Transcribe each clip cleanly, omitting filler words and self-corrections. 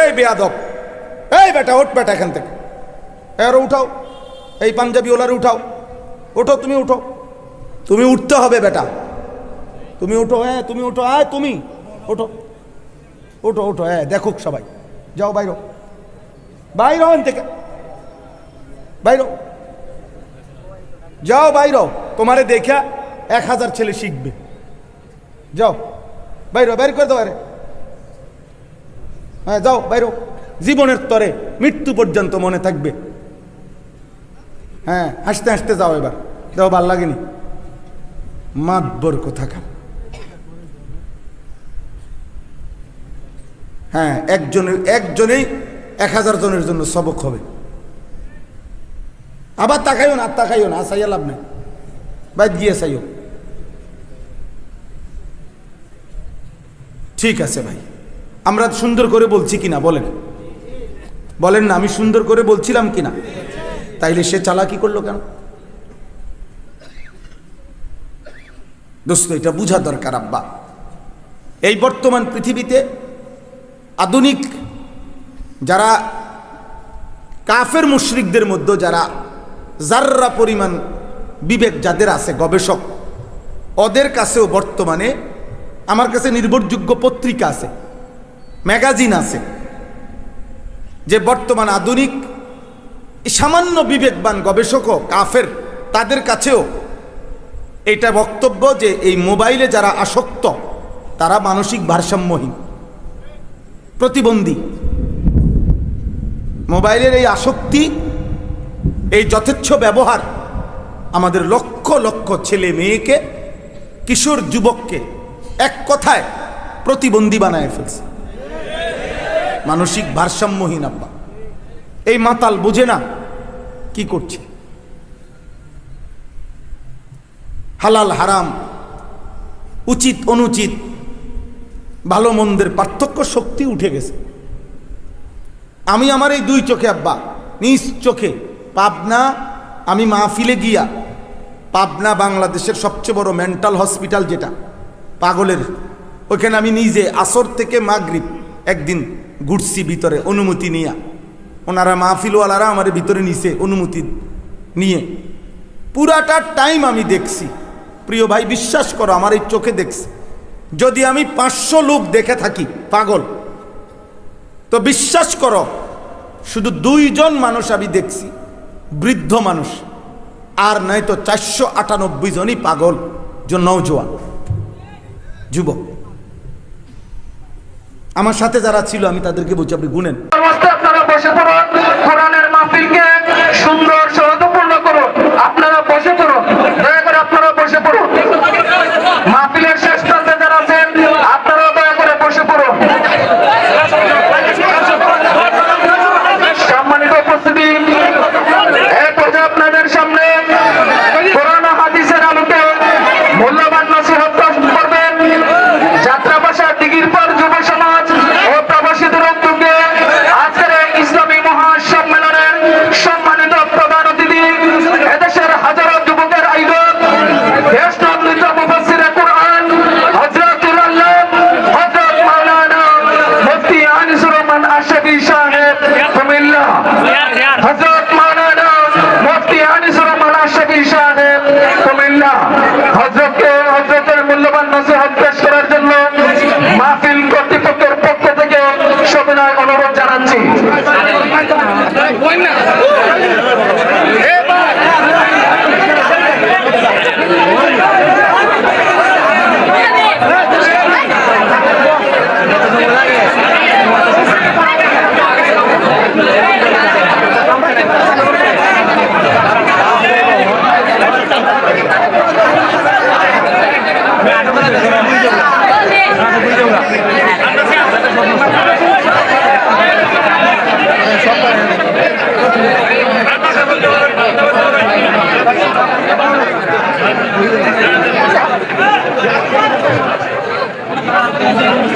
এই বেয়াদব, এই বেটা ওঠ বেটা এখান থেকে, এরও উঠাও, এই পাঞ্জাবি ওলারে উঠাও, ওঠো তুমি, উঠো, তুমি উঠতে হবে বেটা, তুমি উঠো, হ্যাঁ তুমি উঠো, হ্যাঁ তুমি ওঠো, ওঠো ওঠো, হ্যাঁ দেখুক সবাই, যাও বাইরো, বাইরো এখান থেকে, বাইরো, যাও বাইরো, তোমারে দেখা 1000 ছেলে শিখবে, যাও বাইরো, বাইর করে দাও, আরে হ্যাঁ যাও বাইরো, জীবনের তরে মৃত্যু পর্যন্ত মনে থাকবে। হ্যাঁ হাসতে হাসতে যাও এবার, যাও, ভাল লাগেনি মাতবর কোথাকার। হ্যাঁ একজনেই 1000 জনের জন্য সবক হবে। আবার তাকাইও না, তাকাইও না, সাইয়া লাভ নেই, বাইর গিয়ে সাইও। ঠিক আছে ভাই, আমরা সুন্দর করে বলছি কিনা বলেন, বলেন না আমি সুন্দর করে বলছিলাম কিনা? তাইলে সে চালাকি করলো কেন? দোস্ত এটা বুঝা দরকার আব্বা। এই বর্তমান পৃথিবীতে আধুনিক যারা কাফের মুশরিকদের মধ্যে যারা যাররা পরিমাণ বিবেক যাদের আছে, গবেষক, ওদের কাছেও বর্তমানে আমার কাছে নির্ভরযোগ্য পত্রিকা আছে, ম্যাগাজিন আছে, যে বর্তমান আধুনিক সামান্য বিবেকবান গবেষকও কাফের, তাদের কাছেও এটা বক্তব্য যে এই মোবাইলে যারা আসক্ত তারা মানসিক ভারসাম্যহীন, প্রতিবন্ধী। মোবাইলের এই আসক্তি, এই যথেচ্ছ ব্যবহার আমাদের লক্ষ লক্ষ ছেলে মেয়েকে, কিশোর যুবককে এক কথায় প্রতিবন্ধী বানায় ফেলছে, মানসিক ভারসাম্যহীন আব্বা। এই মাতাল বুঝে না কি করছে, হালাল হারাম, উচিত অনুচিত, ভালো মন্দের পার্থক্য শক্তি উঠে গেছে। আমি আমার এই 2 চোখে আব্বা, নিজ চোখে পাবনা, আমি মাহফিলে গিয়া, পাবনা বাংলাদেশের সবচেয়ে বড় মেন্টাল হসপিটাল যেটা পাগলের, ওইখানে আমি নিজে আসর থেকে মাগরিব একদিন ঘুরছি ভিতরে অনুমতি নিয়ে, ওনারা মাহফিলওয়ালারা আমার ভিতরে নিছে অনুমতি নিয়ে, পুরাটা টাইম আমি দেখছি। প্রিয় ভাই বিশ্বাস করো, আমার এই চোখে দেখছি। যদি আমি 500 লোক দেখে থাকি পাগল, তো বিশ্বাস করো শুধু 2 জন মানুষ আমি দেখছি বৃদ্ধ মানুষ, আর নাই তো 498 জনই পাগল, যে নওজোয়ান যুবক। আমার সাথে যারা ছিল আমি তাদেরকে বলছি আপনি গুনেন। আপনারা বসে পড়ুন, কোরআনের মাহফিলকে সুন্দর সৌহার্দ্যপূর্ণ করুন, আপনারা বসে পড়ুন, দয়া করে আপনারা বসে পড়ুন। মাহফিলের শেষ প্রান্তে যারা আছেন আপনারা দয়া করে বসে পড়ুন। সম্মানিত উপস্থিতি, এই পর্যায়ে আপনাদের সামনে কোরআন ও হাদিসের আলোকে মূল্যবান নসিহত করবেন যাত্রাবাসা দিঘির পর যুব সমাজ ও প্রবাসীদের উদ্যোগে আজকের ইসলামী মহাসম্মেলনের সম্মানিত প্রধান অতিথি, এদেশের হাজারো যুবকের আইডল, দেশনন্দিত মুফাসসিরে কুরআন হযরতুল আল্লাহ হযরত মাওলানা মুফতি আনিসুর রহমান আশরাফী সাহেব কুমিল্লা, হযরত মাওলানা মুফতি আনিসুর রহমান আশরাফী সাহেব কুমিল্লা, হযরতের মূল্যবান নসিহত পেশ করার জন্য মাহফিল কর্তৃপক্ষের পক্ষ থেকে সবিনয় অনুরোধ জানাচ্ছি।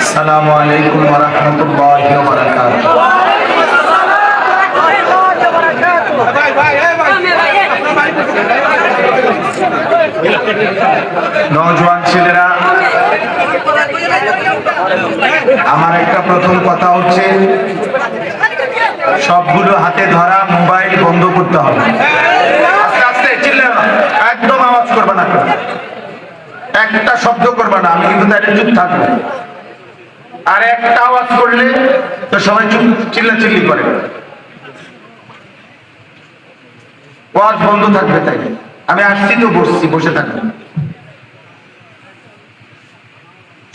আসসালামু আলাইকুম ওয়া রাহমাতুল্লাহি ওয়া বারাকাতুহু। নওজোয়ান ছেলেরা, আমার একটা প্রথম কথা হচ্ছে, সবগুলো হাতে ধরা মোবাইল বন্ধ করতে হবে। আস্তে আস্তে চিল্লাও না, একদম আওয়াজ করবে না, একটা শব্দ করবে না, আমি কিন্তু তাই চুপ থাকবো। আর একটা আওয়াজ করলে তো সবাই চুপ, চিল্লাচিল্লি করে, ওয়াজ বন্ধ থাকবে। তাই আমি আসছি তো বসছি, বসে থাকবো।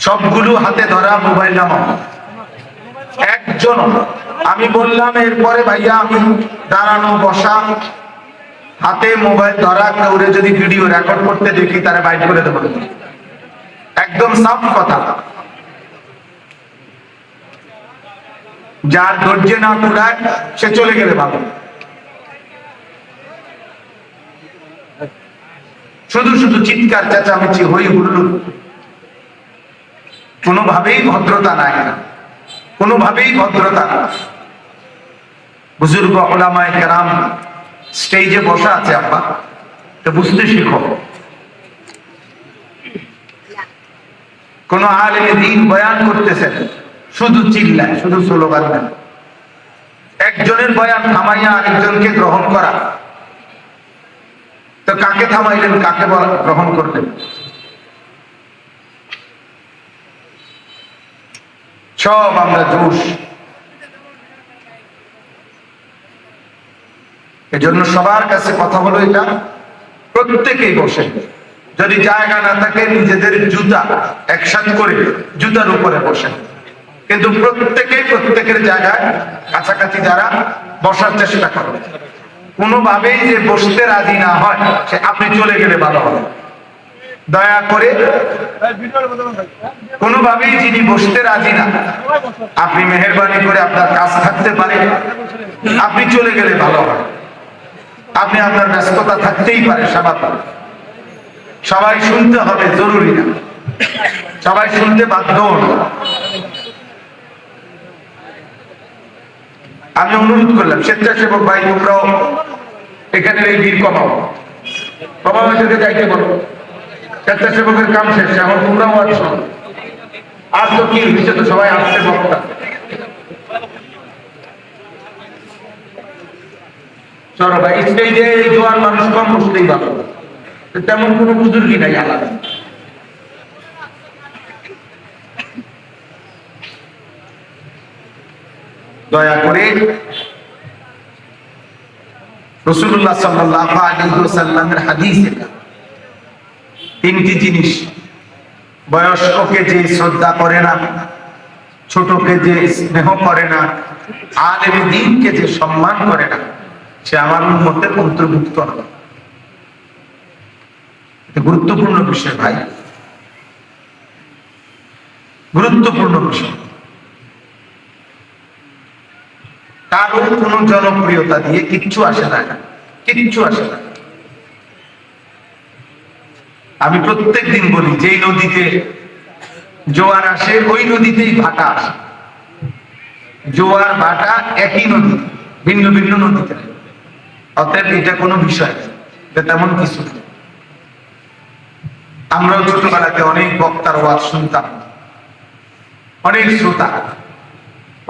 সবগুলো হাতে ধরা মোবাইল নামাও, একজন। আমি বললাম এরপরে ভাইয়া আমি দাঁড়ানো বসা হাতে মোবাইল ধরা কাউরে যদি ভিডিও রেকর্ড করতে দেখি তারা বাইট করে দেবো, একদম সাফ কথা। যার ধৈর্য না কুলায় সে চলে গেলে ভালো। শুধু শুধু চিৎকার চেঁচামেচি হই হুল্লোড়, কোনোভাবেই ভদ্রতা নাই, কোনোভাবেই ভদ্রতা না। বুজুর্গ উলামায়ে কেরাম স্টেজে বসা আছে, আব্বা তো বুঝতে শিখো। কোন আলেমে দ্বীন বয়ান করতেছেন, শুধু চিল্লায়, শুধু স্লোগান দেন। একজনের বয়ান থামাইয়া আরেকজনকে গ্রহণ করা, তো কাকে থামাইলেন, কাকে গ্রহণ করলেন? সব আমরা জোশ। এজন্য সবার কাছে কথা হলো এটা, প্রত্যেকেই বসে, যদি জায়গা না থাকে নিজেদের জুতা একসাথে করে জুতার উপরে বসেন, কিন্তু প্রত্যেকেই প্রত্যেকের জায়গায় কাছাকাছি যারা বসার চেষ্টা করো। কোনোভাবেই যে বসতে রাজি না হয় সে আপনি চলে গেলে ভালো হবে। দয়া করে কোনোভাবেই যিনি বসতে রাজি না, আপনি মেহেরবানি করে, আপনার কাজ থাকতে পারে, আপনি চলে গেলে ভালো হয়। আপনি আপনার ব্যস্ততা থাকতেই পারে, স্বাভাবিক। সবাই শুনতে হবে জরুরি না, সবাই শুনতে বাধ্য না। আমি অনুরোধ করলাম স্বেচ্ছাসেবক ভাই, তোমরাও এখানে এই ভিড় কমাও, কমাও, যদি যাইতে বলো। স্বেচ্ছাসেবকের কাম শেষ, এখন তোমরাও আছো। আর তো কি হয়েছে, তো সবাই আসছে বক্তা। চলো ভাই, স্টেজে এই জোয়ান মানুষ কম বসতেই ভালো, তেমন কোনো বুজুর্গি নাই আলাদা। দয়া করে রাসূলুল্লাহ সাল্লাল্লাহু আলাইহি ওয়াসাল্লামের হাদিস এটা, তিনটি জিনিস। বয়স্ককে যে শ্রদ্ধা করে না, ছোটকে যে স্নেহ করে না, আলেমে দ্বীনকে যে সম্মান করে না, সে আমার উম্মতের অন্তর্ভুক্ত হবে। এটা গুরুত্বপূর্ণ বিষয় ভাই, গুরুত্বপূর্ণ বিষয়। কারো কোনো জনপ্রিয়তা দিয়ে কিচ্ছু আসে না, কিচ্ছু আসে না। আমি প্রত্যেক দিন বলি, যেই নদীতে জোয়ার আসে ওই নদীতেই ভাটা আসে। জোয়ার ভাটা একই নদী, ভিন্ন ভিন্ন নদীতে। অতএব এটা কোনো বিষয়, এটা তেমন কিছু। আমরাও ছোটবেলাতে অনেক বক্তার ওয়াজ শুনতাম, অনেক শ্রোতা,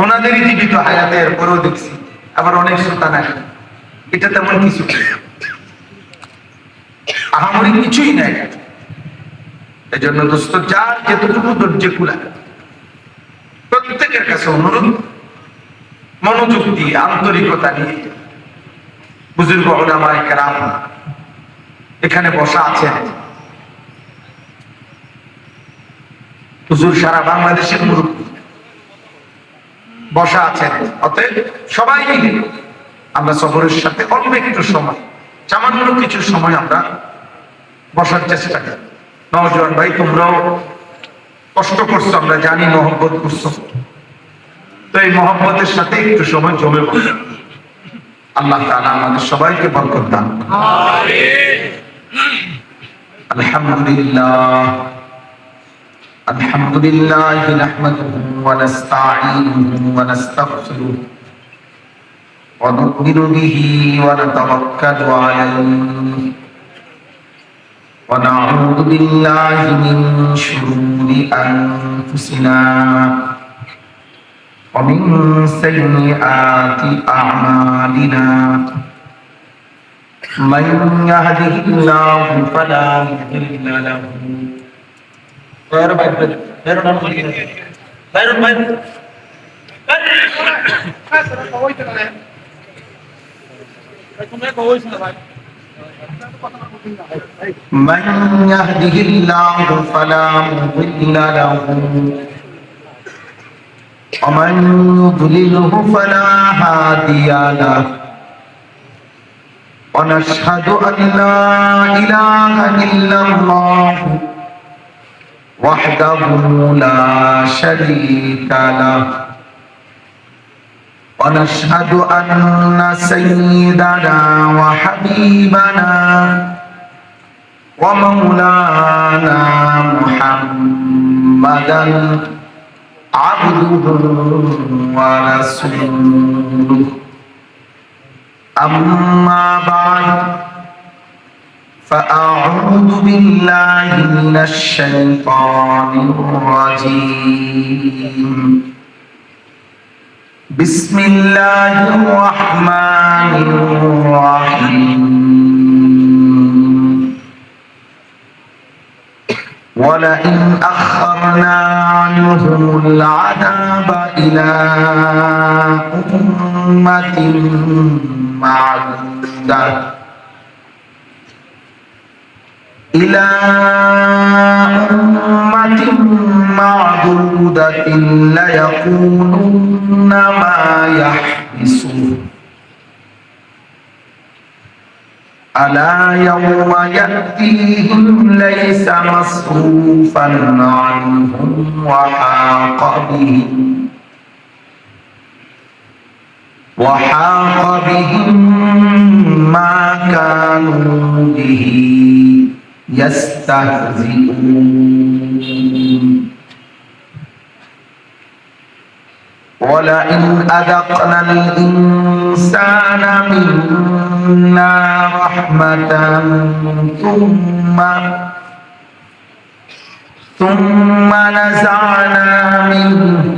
ওনাদেরই জীবিত হায়াতের পরেও দেখছি আবার অনেক শ্রোতা নাই। এটা তেমন কিছু, আহামরি কিছুই নাই। এই জন্য দোস্ত, যার যেতটুকু ধৈর্য কুলায়, প্রত্যেকের কাছে অনুরোধ, মনোযোগ দিয়ে, আন্তরিকতা নিয়ে। বুজুর্গ উলামায়ে কেরাম এখানে বসা আছেন, হুজুর সারা বাংলাদেশের মুরব্বী বসা আছেন। অতএব সবাই মিলে আমরা সফরের সাথে অল্প একটু সময়, সামান্য কিছু সময় আমরা বসার চেষ্টা করি। নওজোয়ান ভাই, তোমরাও কষ্ট করছো, আমরা জানি, মহব্বত করছো, তো এই মহব্বতের সাথে একটু সময় জমে বসে। আল্লাহ তাআলা আমাদের সবাইকে বরকত দান। আমিন। আলহামদুলিল্লাহ, আলহামদুলিল্লাহ নাহমাদুহু ওয়া নাস্তাঈনুহু ওয়া নাস্তাগফিরুহু ওয়া নু'মিনু বিহি ওয়া নাতাওয়াক্কালু আলাইহি ونعوذ بالله من شرور أنفسنا ومن سيئات أعمالنا من يهده الله فلا مضل له من يهده الله فلا مضل له ومن يضلله فلا هادي له ونشهد أن لا إله إلا الله وحده لا شريك له ونشهد أن سيدنا وحبيبنا ومولانا محمدا عبده ورسوله أما بعد فأعوذ بالله من الشيطان الرجيم بسم الله الرحمن الرحيم ولئن أخرنا عنهم العذاب إلى أمة معدودة ليقولن ما يحبسه ألا يوم يأتيهم ليس مصروفا عنهم وحاق بهم ما كانوا به يستهزئون ولئن أذقنا الإنسان منا رحمة ثم نزعنا منه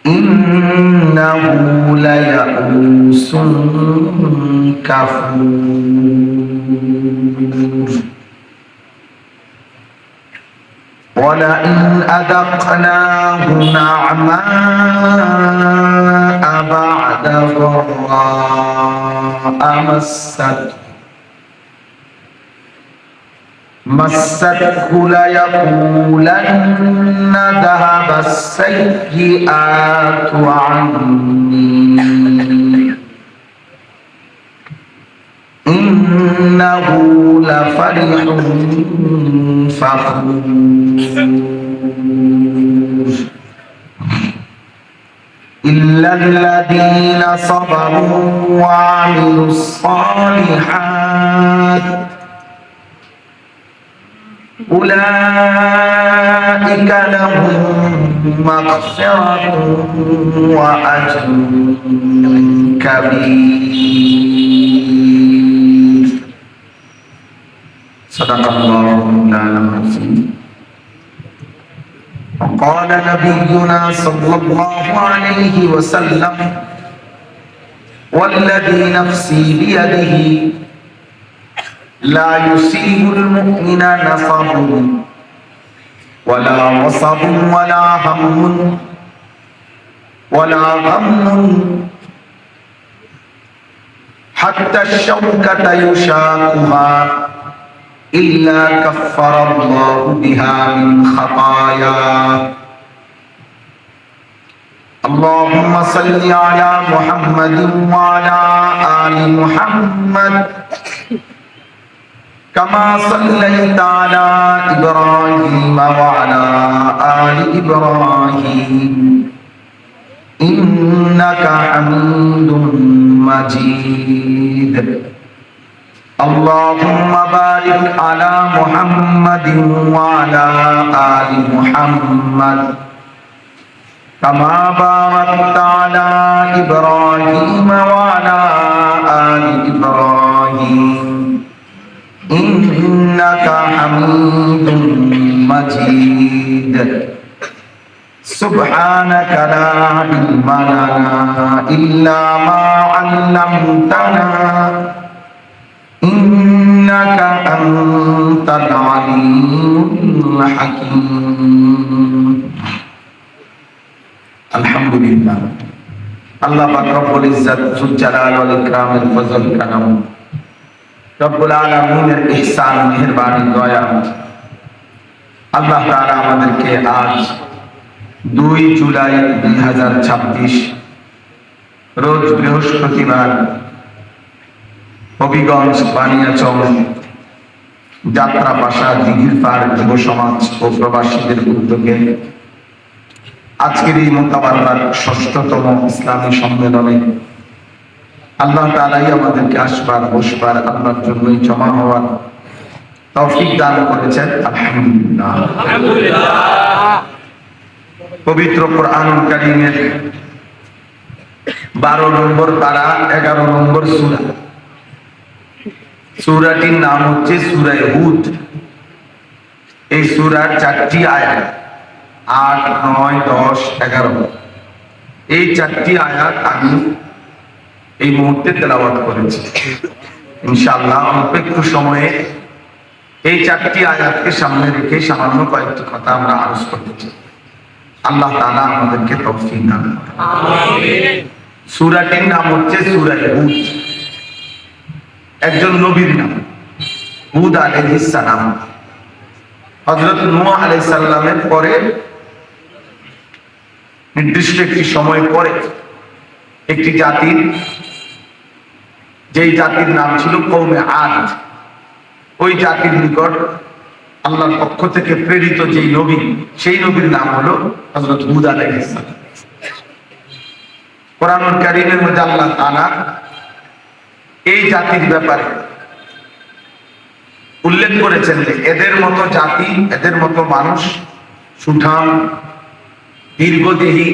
إنه ليئوس كفور ولئن أذقناه نعماء بعد ضراء مسته ليقولن ذهب السيئات عني إنه لفرح فخور إلا الذين صبروا وعملوا الصالحات أولئك لهم مغفرة وأجر كبير صدق الله العظيم وقال نبينا صلى الله عليه وسلم والذي نفسي بيده لا يصيب المؤمن نصب ولا وصب ولا غم حتى الشوكة يشاكها إلا كفر الله بها من خطاياه اللهم صل على محمد وعلى آل محمد كما صليت على إبراهيم وعلى آل إبراهيم إنك حميد مجيد اللهم بارك على محمد وعلى آل محمد كما باركت على إبراهيم وعلى آل إبراهيم إنك ইন্নাকা হামিদুম মাজিদ সুবহানাকা লা ইলমা লানা ইল্লা মা 'আল্লামতানা ইন্নাকা আনতাল আলিমুল হাকীম। আলহামদুলিল্লাহ, আল্লাহ পাক রব্বুল ইজ্জত যুল জালাল ওয়াল ইকরামের ফজল কারাম, রব্বুল আলামিনের ইহসান, মেহেরবানি, দয়া, আল্লাহ তাআলা আমাদেরকে আজ 2 জুলাই 2026 রোজ বৃহস্পতিবার হবিগঞ্জ বানিয়াচং যাত্রাপাশা দিঘির পাড় যুব সমাজ ও প্রবাসীদের উদ্যোগে আজকের এই মোতাবাররার 6ষ্ঠতম ইসলামী সম্মেলনে আল্লাহ তাআলাই আমাদেরকে আসবার বসবার আল্লাহর জন্যই জমা হওয়ার তৌফিক দান করেছেন। আলহামদুলিল্লাহ। পবিত্র কোরআনুল কারীমের 12 নম্বর পারা 11 নম্বর সূরা, সূরাটির নাম হচ্ছে সূরা হুদ। এই সূরার 4টি আয়াত 8, 9, 10, 11 এই 4টি আয়াত আমি এই মুহূর্তে তেলাওয়াত করেছি। ইনশাআল্লাহ অল্প একটু সময়ে এই 4টি আয়াতকে সামনে রেখে সামান্য কয়েকটি কথা আমরা আলোচনা করতে চাই। আল্লাহ তাআলা আমাদেরকে তৌফিক দান করুন। আমিন। সূরাটির নাম হচ্ছে সূরা হুদ। একজন নবীর নাম হুদ আলাইহিস সালাম। হযরত নূহ আলাইহিস সালামের পরে নির্দিষ্ট একটি সময় পরে একটি জাতির, যেই জাতির নাম ছিল কওমে আদ, ওই জাতির নিকট আল্লাহর পক্ষ থেকে প্রেরিত যেই নবী, সেই নবীর নাম হলো হযরত হুদ আলাইহিস সালাম। কোরআনুল কারীমের মধ্যে আল্লাহ তাআলা এই জাতির ব্যাপারে উল্লেখ করেছেন যে এদের মতো জাতি, এদের মতো মানুষ সুঠাম, দীর্ঘদেহী,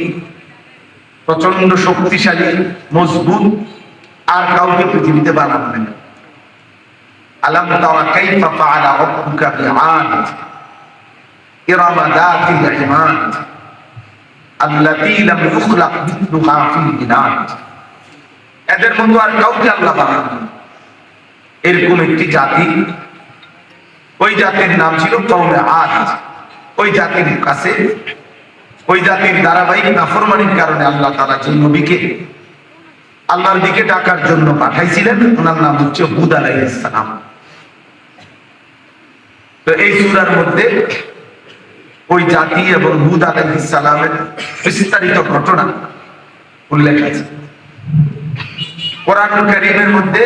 প্রচন্ড শক্তিশালী, মজবুত আর কাউকে পৃথিবীতে বানাবেন না। আলাম তারা কাইফা ফাআলা রাব্বুকা বিআদ ইরামা যাতিল ইমাদ আল্লাতী লাম ইখলাক মিথলুহা ফিল বিলাদ। এদের মতো আর কাউকে আল্লাহ বানাবেন না। এরকম একটি জাতি, ওই জাতির নাম ছিল কওমে আদ। ওই জাতির কাছে, ওই জাতির ধারাবাহিক নাফরমানির কারণে আল্লাহ তাআলা যে নবীকে আল্লাহর দিকে ডাকার জন্য পাঠাইছিলেন, ওনার নাম হচ্ছে হুদ আলাইহিস সালাম। তো এই সূরার মধ্যে ওই জাতি এবং হুদ আলাইহিস সালামের বিস্তারিত ঘটনা উল্লেখ আছে। কোরআনুল কারীমের মধ্যে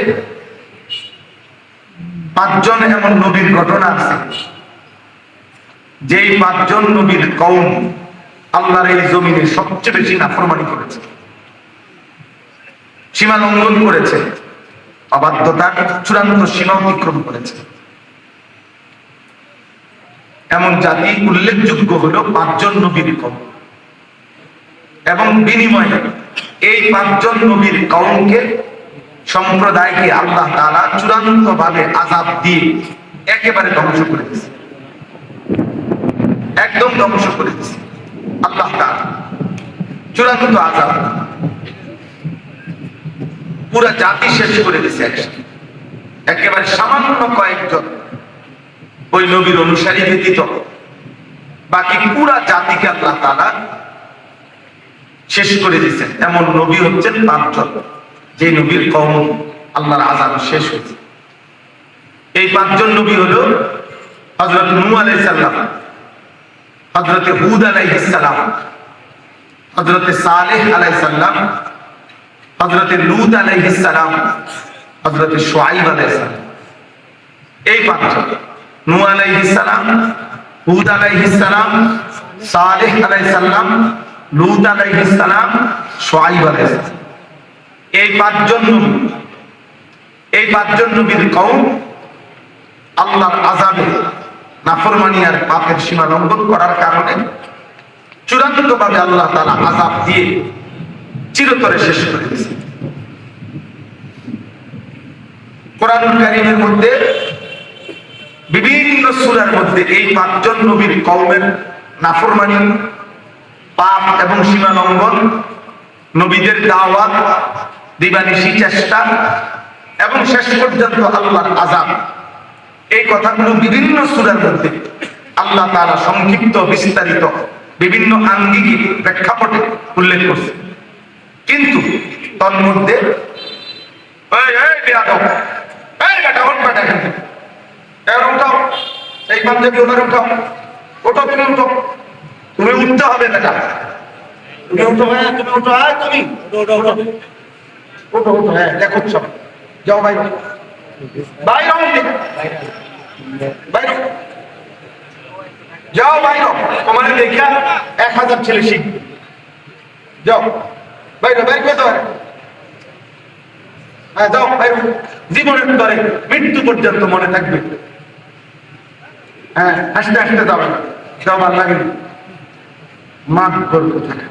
5 জন এমন নবীর ঘটনা আছে, যেই 5 জন নবীর কওম আল্লাহর এই জমিনে সবচেয়ে বেশি নাফরমানি করেছে, সীমা লঙ্ঘন করেছে, অবাধ্যতার চূড়ান্ত সীমা অতিক্রম করেছে। এমন জাতি উল্লেখযোগ্য হলো 5 জন নবীর কওম। এবং বিনিময়ে এই 5 জন নবীর কওমকে, সম্প্রদায়কে আল্লাহ তাআলা চূড়ান্ত ভাবে আযাব দিয়ে একেবারে ধ্বংস করে দিয়েছে, একদম ধ্বংস করে দিয়েছে আল্লাহ তাআলা। চূড়ান্ত আযাব, পুরা জাতি শেষ করে দিয়েছে একসাথে। একেবারে সামান্য কয়েকজন ওই নবীর অনুসারী ব্যতীত বাকি পুরা জাতিকে আল্লাহ তাআলা শেষ করে দিয়েছেন। এমন নবী হচ্ছেন 5 জন, যে নবীর কওম আল্লাহর আযাব শেষ হয়েছে। এই 5 জন নবী হলো হযরত নূহ আলাইহিস সালাম, হযরত হুদ আলাইহিস সালাম, হযরত সালেহ আলাইহিস সালাম, হযরত লূত আলাইহিস সালাম, হযরত শুআয়ব আলাইহিস সালাম। এই 5 জন, নূহ আলাইহিস সালাম, হুদ আলাইহিস সালাম, সালেহ আলাইহিস সালাম, লূত আলাইহিস সালাম, শুআয়ব আলাইহিস সালাম। এই 5 জন নবী, এই 5 জন নবীর কওম আল্লাহর আযাবে, নাফরমানি আর পাপের সীমা লঙ্ঘন করার কারণে চূড়ান্তভাবে আল্লাহ তাআলা আযাব দিয়ে চিরতরে শেষ করে দিয়েছে। কোরআনুল কারীমের মধ্যে সূরার মধ্যে এই 5 জন নবীর কওমের নাফরমানি, পাপ এবং সীমা লঙ্ঘন, নবীদের দাওয়াত, দিবানিশি চেষ্টা এবং শেষ পর্যন্ত আল্লাহর আযাব, এই কথাগুলো বিভিন্ন সূরার মধ্যে আল্লাহ তাআলা সংক্ষিপ্ত বিস্তারিত বিভিন্ন আঙ্গিকে প্রেক্ষাপটে উল্লেখ করছে। কিন্তু তন্মধ্যে এই পাঞ্জাবি ওনার উঠাও, ওঠো তুমি উঠো, তুমি উঠতে হবে বেটা, তুমি উঠো, হ্যাঁ তুমি উঠো, হ্যাঁ তুমি ওঠো ওঠো, হ্যাঁ দেখো সব যাও বাইরে বাইরে বাইরে যাও বাইরে, তোমার দেখা 1000 ছেলে শিখবে, যাও বাইরে বাইরে করতে পারে, হ্যাঁ যাও বাইরে, জীবনের তরে মৃত্যু পর্যন্ত মনে থাকবে, হ্যাঁ হাসতে হাসতে যাবে না, যাও ভালো লাগে মাঠ করবো থাকে।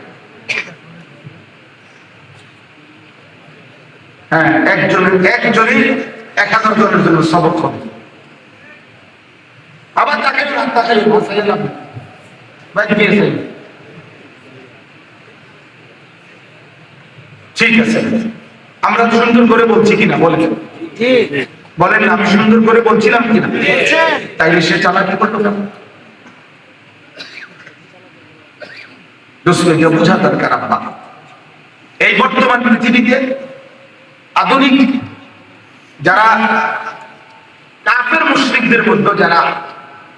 হ্যাঁ একজনই 1000 জনের জন্য সবক হবে, আবার তাকে ঠিক আছে। আমরা সুন্দর করে বলছি কিনা বলেন, বলেন আমি সুন্দর করে বলছিলাম কিনা? তাইলে সে চালাকি করলো কেন? বুঝা দরকার আব্বা, এই বর্তমান পৃথিবীতে আধুনিক যারা কাফের মুশরিকদের মধ্যে যারা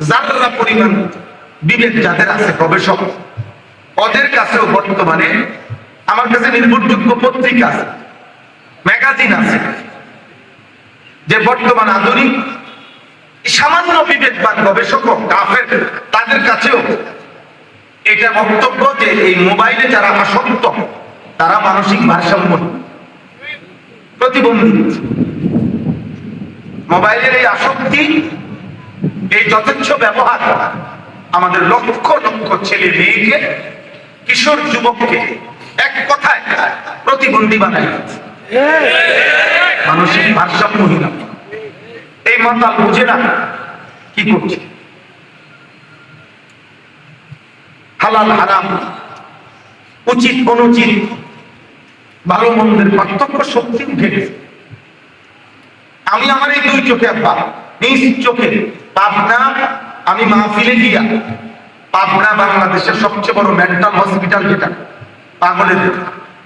যারা পরিমাণ বিবেক যাদের আছে, গবেষক, ওদের কাছেও বর্তমানে আমার কাছে নির্ভরযোগ্য পত্রিকা আছে, ম্যাগাজিন আছে, যে বর্তমান আধুনিক সামান্য বিবেকবান গবেষক কাফের তাদের কাছেও এটা বক্তব্য যে এই মোবাইলে যারা আসক্ত তারা মানসিক ভারসাম্য প্রতিবন্ধী। মোবাইলের এই আসক্তি, এই যথেচ্ছ ব্যবহার আমাদের লক্ষ লক্ষ ছেলে মেয়েকে, কিশোর যুবককে এক কথায় প্রতিবন্ধী বানাই, মানসিক ভারসাম্যহীন। এই মাতাল বুঝে না কি করছে, হালাল হারাম, উচিত অনুচিত, ভালো মন্দের পার্থক্য শক্তি উঠে গেছে। আমি আমার এই 2 চোখে আব্বা, নিজ চোখে পাবনা, আমি মাহফিলে গিয়া, পাবনা বাংলাদেশের সবচেয়ে বড় মেন্টাল হসপিটাল যেটা পাগলের,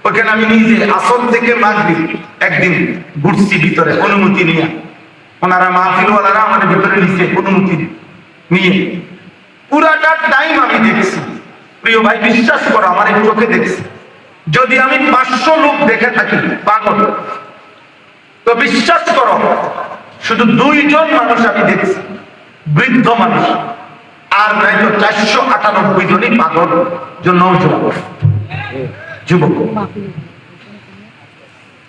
ওখানে আমি নিজে আসর থেকে মাগরিব একদিন ঘুরছি ভিতরে অনুমতি নিয়ে, ওনারা মাহফিলওয়ালারা আমাদের ভিতরে নিচ্ছে অনুমতি নিয়ে, পুরাটা টাইম আমি দেখছি। প্রিয় ভাই বিশ্বাস করো, আমার এই চোখে দেখছি। যদি আমি 500 লোক দেখে থাকি পাগল, তো বিশ্বাস করো শুধু 2 জন মানুষ আমি দেখছি বৃদ্ধ মানুষ, আর নাই তো 498 জনই পাগল, যুবক।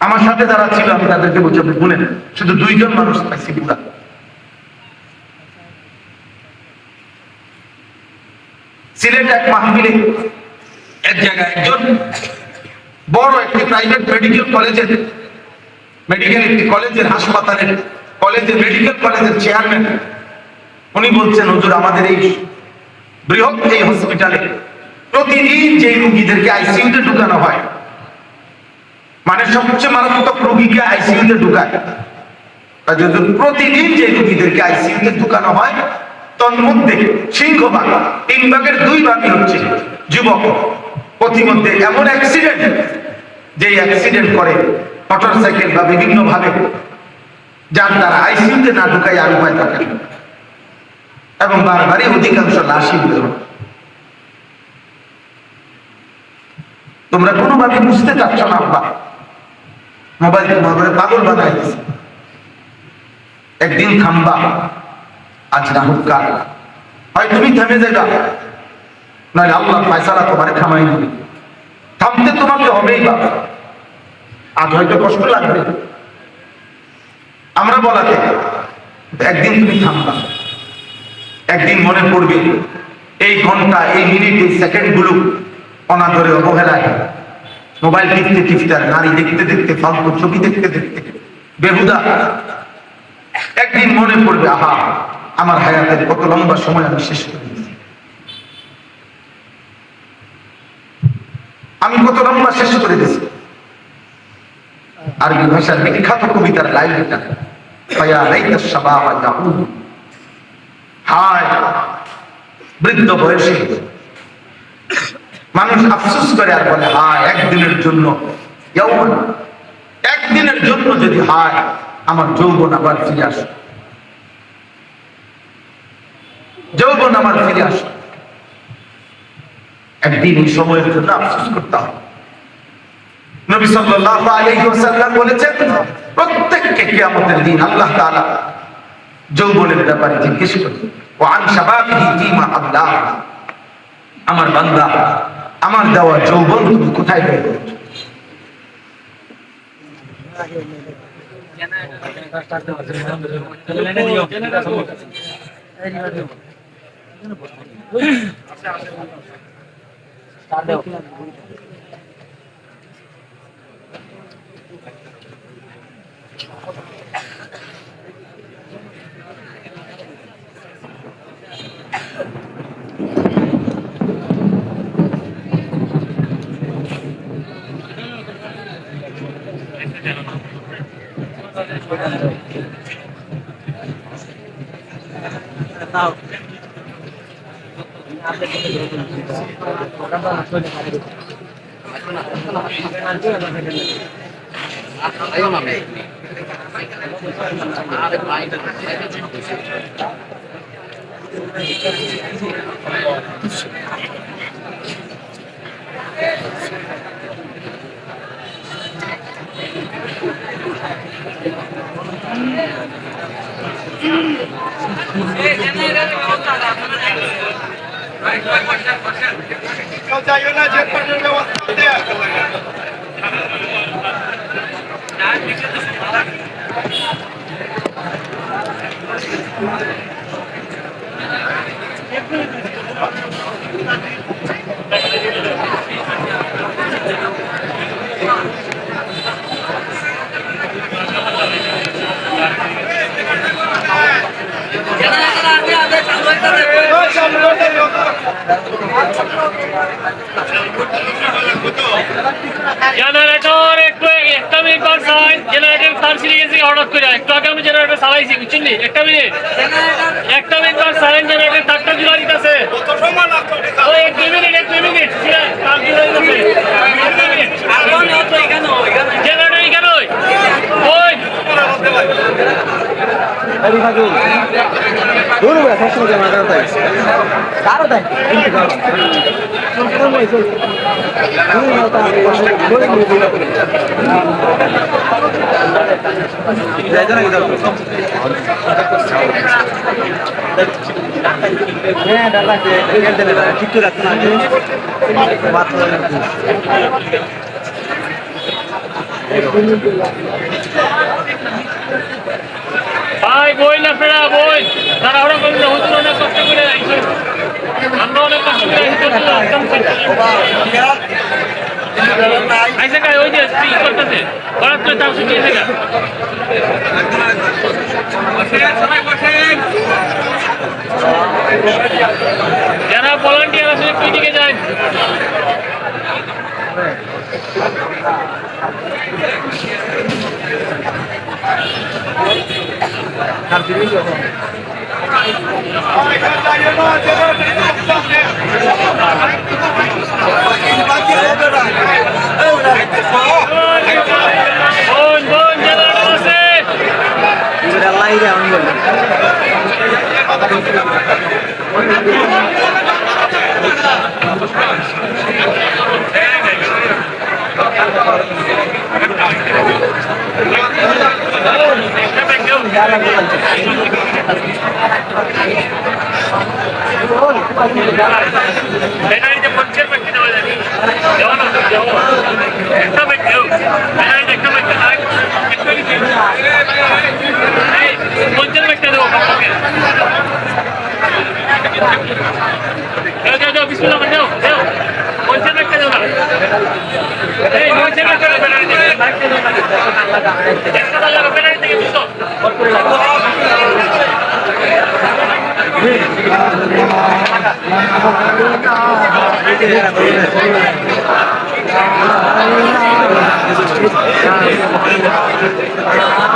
আমার সাথে যারা ছিল আমি তাদেরকে বলছি আপনি শুনেন, শুধু 2 জন মানুষ পাইছি পুরা। সিলেট এক মাহফিলে এক জায়গায় একজন বড় একটি প্রাইভেট মেডিকেল কলেজের হাসপাতালের মেডিকেল কলেজের চেয়ারম্যান, উনি বলছেন হুজুর আমাদের এই বৃহৎ এই হসপিটালে প্রতিদিন যে রোগীদেরকে আইসিইউতে ঢুকানো হয়, মানে সবচেয়ে মারাত্মক রোগীকে আইসিইউতে ঢুকায়, প্রতিদিন যে রোগীদেরকে আইসিইউতে ঢুকানো হয় তন্মধ্যে সিংহভাগ 3 ভাগের 2 ভাগই হচ্ছে যুবক। প্রতিমধ্যে এমন অ্যাক্সিডেন্ট, যে অ্যাক্সিডেন্ট করে মোটরসাইকেল বা বিভিন্ন ভাবে, যার দ্বারা আইসিইউতে না ঢুকাই আর উপায় থাকে, এবং বারবারই অধিকাংশ লাশই বের হয়। তোমরা কোনোভাবে বুঝতে চাচ্ছ না আব্বা, মোবাইল তোমার পাগল বানাই দিচ্ছে। একদিন থামবা, আজ না হোক কাল, হয় তুমি থেমে যাবা, নয় আল্লাহ ফয়সালা তোমার থামাই দিবে। থামতে তোমাকে হবেই বাবা, আজ হয়তো কষ্ট লাগবে, আমরা বলাতে একদিন তুমি থামবা, একদিন মনে পড়বে এই ঘন্টা, এই মিনিট, এই সেকেন্ড গুলো অনাদরে অবহেলায় মোবাইল টিপতে টিপতে, নারী দেখতে দেখতে, ফালতু ছবি দেখতে দেখতে, বেহুদা, একদিন মনে পড়বে আহা আমার হায়াতের কত লম্বা সময় আমি শেষ করে দিয়েছি, আমি কত লম্বা শেষ করে দিয়েছি। আরবি ভাষার বিখ্যাত কবিতার লাইন এটা, ফায়া লাইতা শাবাবা ইয়াউদ, হায় বৃদ্ধ বয়সে মানুষ আফসোস করে আর বলে হায় একদিনের জন্য, ইয়াউমান একদিনের জন্য যদি হায় আমার যৌবন আবার ফিরে আসে, যৌবন আমার ফিরে আসে, একদিন এই সময়ের জন্য আফসোস করতে হবে। নবী সাল্লাল্লাহু আলাইহি ওয়াসাল্লাম বলেছেন প্রত্যেককে কিয়ামতের দিন আল্লাহ তাআলা যৌবনের ব্যাপারে জিজ্ঞেস করবেন, ওয়া আন শাবাবিহি ফীমা আবলাহ, আমার বান্দা আমার দেওয়া যৌবন তুমি কোথায় ব্যয় করেছো? জেনারেটর একটু একটা মিনিট পর চাই, জেনারেটর তার ছিঁড়ে গেছে হঠাৎ করে, একটু আগে আমি জেনারেটর চালাইছি বুঝছেন, একটা মিনিট পর চালাইন, জেনারেটর তারটা জুড়া দিতেছে, ওই 2 মিনিট তার জুড়া দিতেছে, জেনারেটর এখানে ওই ভাই বই না ফেরা বই তারা ওরা করলে হুজুর অনেক কষ্ট করে আইছে, আমরা অনেক কষ্ট করে আইসে কাজ ওই যে কি করতেছে হঠাৎ করে তার শুকিয়ে গেছে। যারা ভলান্টিয়ার আছে একটু দিকে যায়, Thank you.